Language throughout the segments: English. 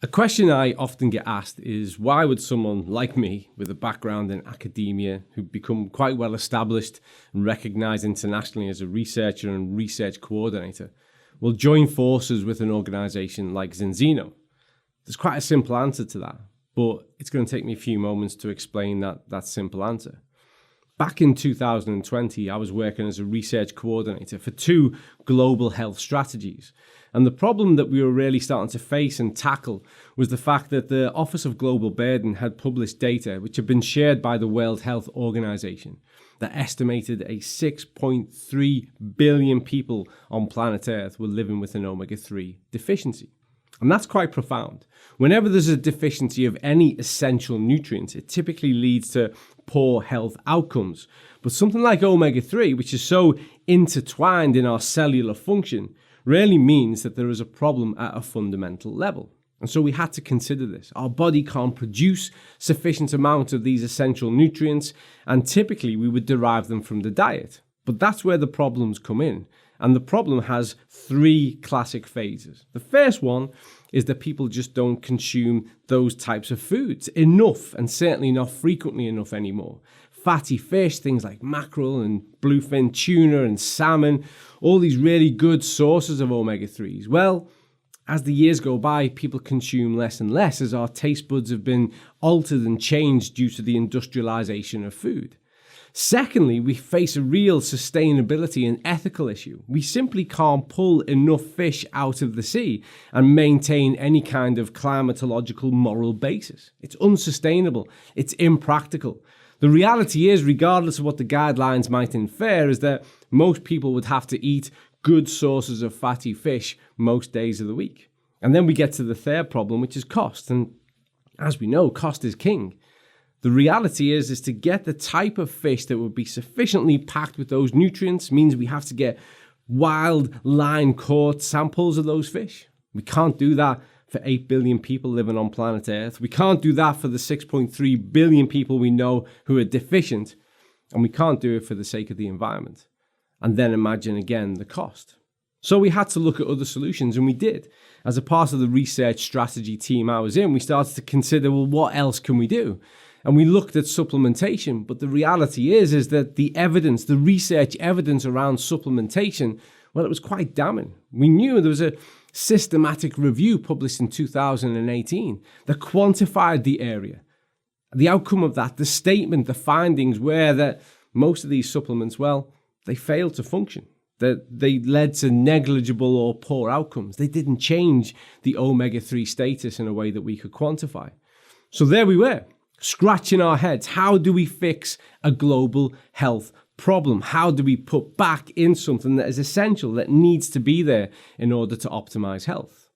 A question I often get asked is, why would someone like me with a background in academia, who've become quite well established and recognized internationally as a researcher and research coordinator, will join forces with an organization like Zinzino? There's quite a simple answer to that, but it's going to take me a few moments to explain that simple answer. Back in 2020, I was working as a research coordinator for 2 global health strategies. And the problem that we were really starting to face and tackle was the fact that the Office of Global Burden had published data which had been shared by the World Health Organization that estimated a 6.3 billion people on planet Earth were living with an omega-3 deficiency. And that's quite profound. Whenever there's a deficiency of any essential nutrient, it typically leads to poor health outcomes. But something like omega-3, which is so intertwined in our cellular function, really means that there is a problem at a fundamental level. And so we had to consider this. Our body can't produce sufficient amount of these essential nutrients, and typically we would derive them from the diet. But that's where the problems come in. And the problem has 3 classic phases. The first one is that people just don't consume those types of foods enough, and certainly not frequently enough anymore. Fatty fish, things like mackerel and bluefin tuna and salmon, all these really good sources of omega-3s. Well, as the years go by, people consume less and less as our taste buds have been altered and changed due to the industrialization of food. Secondly, we face a real sustainability and ethical issue. We simply can't pull enough fish out of the sea and maintain any kind of climatological moral basis. It's unsustainable. It's impractical. The reality is, regardless of what the guidelines might infer, is that most people would have to eat good sources of fatty fish most days of the week. And then we get to the third problem, which is cost. And as we know, cost is king. The reality is to get the type of fish that would be sufficiently packed with those nutrients means we have to get wild line caught samples of those fish. We can't do that for 8 billion people living on planet Earth. We can't do that for the 6.3 billion people we know who are deficient. And we can't do it for the sake of the environment. And then imagine again the cost. So we had to look at other solutions, and we did. As a part of the research strategy team I was in, we started to consider, well, what else can we do? And we looked at supplementation, but the reality is that the evidence, the research evidence around supplementation, well, it was quite damning. We knew there was a systematic review published in 2018 that quantified the area. The outcome of that, the statement, the findings were that most of these supplements, well, they failed to function, that they led to negligible or poor outcomes. They didn't change the omega-3 status in a way that we could quantify. So there we were, scratching our heads. How do we fix a global health problem? How do we put back in something that is essential, that needs to be there in order to optimize health?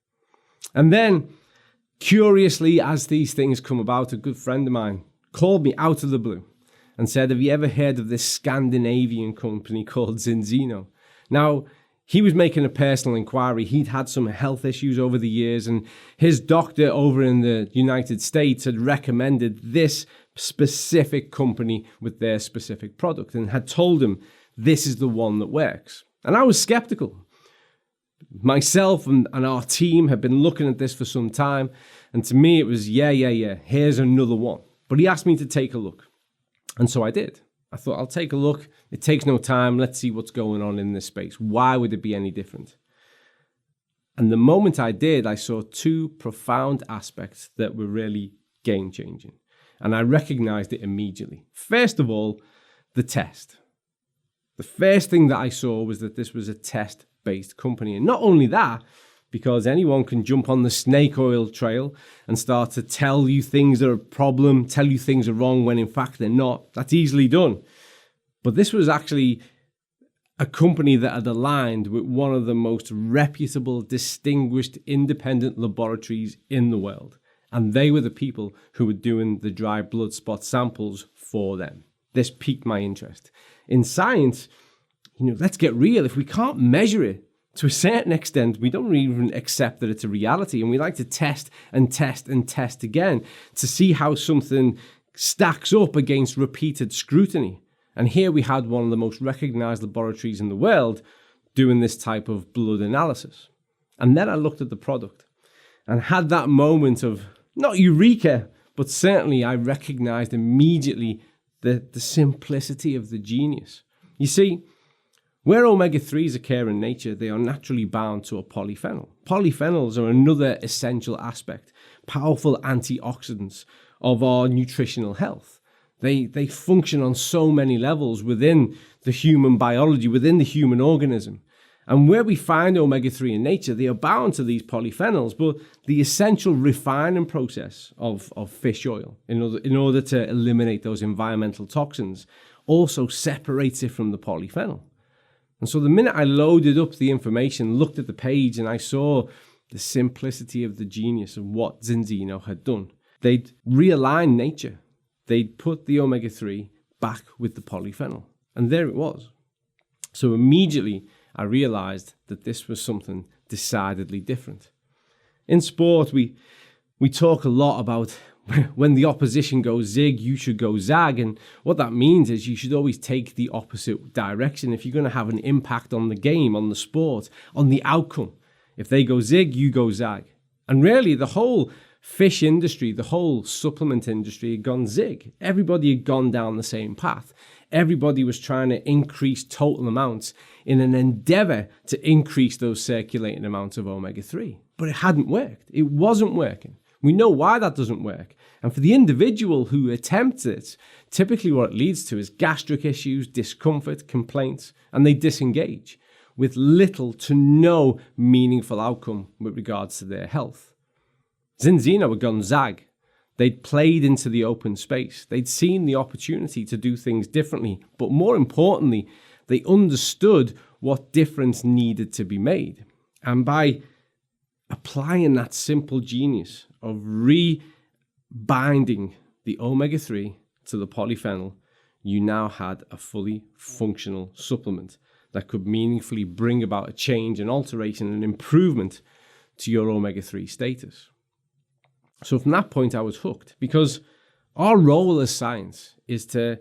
And then, curiously, as these things come about, a good friend of mine called me out of the blue and said, have you ever heard of this Scandinavian company called Zinzino? Now, he was making a personal inquiry. He'd had some health issues over the years, and his doctor over in the United States had recommended this specific company with their specific product and had told him this is the one that works. And I was skeptical. Myself and our team had been looking at this for some time, and to me it was, yeah, here's another one. But he asked me to take a look, and so I did. I thought, I'll take a look. It takes no time. Let's see what's going on in this space. Why would it be any different? And the moment I did, I saw 2 profound aspects that were really game-changing. And I recognized it immediately. First of all, the test. The first thing that I saw was that this was a test-based company. And not only that, because anyone can jump on the snake oil trail and start to tell you things are a problem, tell you things are wrong when in fact they're not. That's easily done. But this was actually a company that had aligned with one of the most reputable, distinguished, independent laboratories in the world. And they were the people who were doing the dry blood spot samples for them. This piqued my interest. In science, let's get real. If we can't measure it, to a certain extent, we don't even accept that it's a reality, and we like to test and test and test again to see how something stacks up against repeated scrutiny. And here we had one of the most recognized laboratories in the world doing this type of blood analysis. And then I looked at the product, and had that moment of not eureka, but certainly I recognized immediately the simplicity of the genius. You see, where omega-3s occur in nature, they are naturally bound to a polyphenol. Polyphenols are another essential aspect, powerful antioxidants of our nutritional health. They function on so many levels within the human biology, within the human organism. And where we find omega-3 in nature, they are bound to these polyphenols, but the essential refining process of fish oil, in order to eliminate those environmental toxins, also separates it from the polyphenol. And so the minute I loaded up the information, looked at the page, and I saw the simplicity of the genius of what Zinzino had done, they'd realigned nature. They'd put the omega-3 back with the polyphenol. And there it was. So immediately I realized that this was something decidedly different. In sport, we talk a lot about when the opposition goes zig, you should go zag. And what that means is you should always take the opposite direction if you're going to have an impact on the game, on the sport, on the outcome. If they go zig, you go zag. And really, the whole fish industry, the whole supplement industry had gone zig. Everybody had gone down the same path. Everybody was trying to increase total amounts in an endeavor to increase those circulating amounts of omega-3. But it hadn't worked. It wasn't working. We know why that doesn't work. And for the individual who attempts it, typically what it leads to is gastric issues, discomfort, complaints, and they disengage with little to no meaningful outcome with regards to their health. Zinzino had gone zag. They'd played into the open space. They'd seen the opportunity to do things differently. But more importantly, they understood what difference needed to be made. And by applying that simple genius of rebinding the omega-3 to the polyphenol, you now had a fully functional supplement that could meaningfully bring about a change, an alteration, an improvement to your omega-3 status. So from that point, I was hooked, because our role as science is to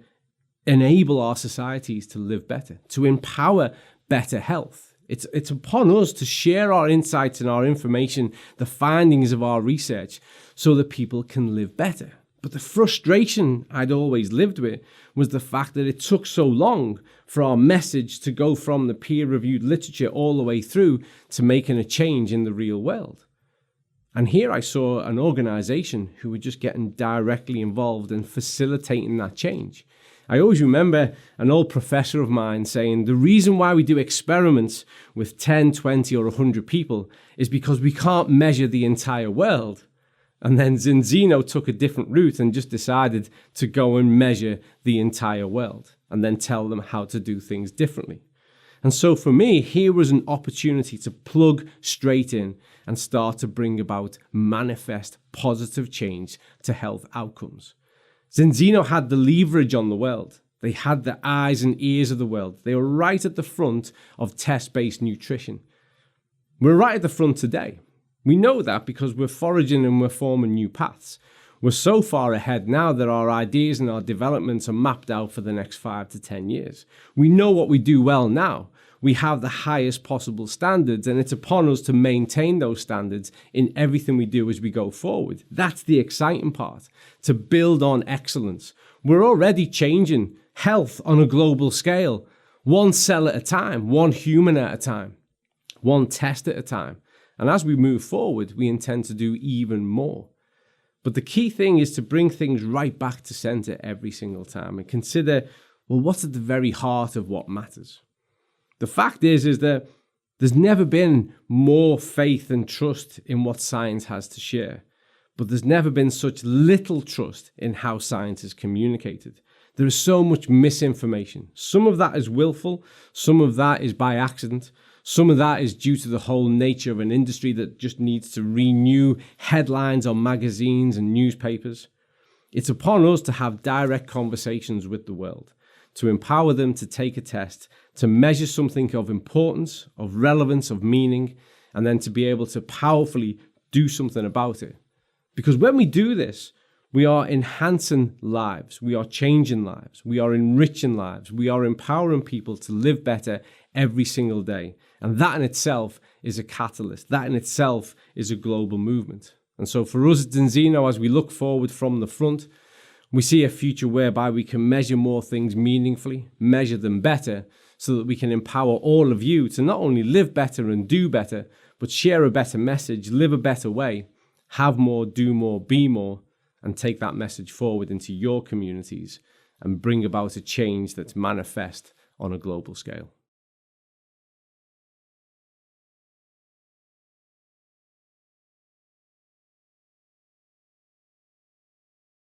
enable our societies to live better, to empower better health. It's upon us to share our insights and our information, the findings of our research, so that people can live better. But the frustration I'd always lived with was the fact that it took so long for our message to go from the peer-reviewed literature all the way through to making a change in the real world. And here I saw an organization who were just getting directly involved in facilitating that change. I always remember an old professor of mine saying, the reason why we do experiments with 10, 20 or 100 people is because we can't measure the entire world. And then Zinzino took a different route and just decided to go and measure the entire world and then tell them how to do things differently. And so for me, here was an opportunity to plug straight in and start to bring about manifest positive change to health outcomes. Zinzino had the leverage on the world. They had the eyes and ears of the world. They were right at the front of test-based nutrition. We're right at the front today. We know that because we're foraging and we're forming new paths. We're so far ahead now that our ideas and our developments are mapped out for the next 5 to 10 years. We know what we do well now. We have the highest possible standards, and it's upon us to maintain those standards in everything we do as we go forward. That's the exciting part, to build on excellence. We're already changing health on a global scale, one cell at a time, one human at a time, one test at a time. And as we move forward, we intend to do even more. But the key thing is to bring things right back to center every single time and consider, well, what's at the very heart of what matters? The fact is that there's never been more faith and trust in what science has to share, but there's never been such little trust in how science is communicated. There is so much misinformation. Some of that is willful, some of that is by accident, some of that is due to the whole nature of an industry that just needs to renew headlines on magazines and newspapers. It's upon us to have direct conversations with the world, to empower them to take a test, to measure something of importance, of relevance, of meaning, and then to be able to powerfully do something about it. Because when we do this, we are enhancing lives, we are changing lives, we are enriching lives, we are empowering people to live better every single day. And that in itself is a catalyst. That in itself is a global movement. And so for us at Zinzino, as we look forward from the front, we see a future whereby we can measure more things meaningfully, measure them better, so that we can empower all of you to not only live better and do better, but share a better message, live a better way, have more, do more, be more, and take that message forward into your communities and bring about a change that's manifest on a global scale.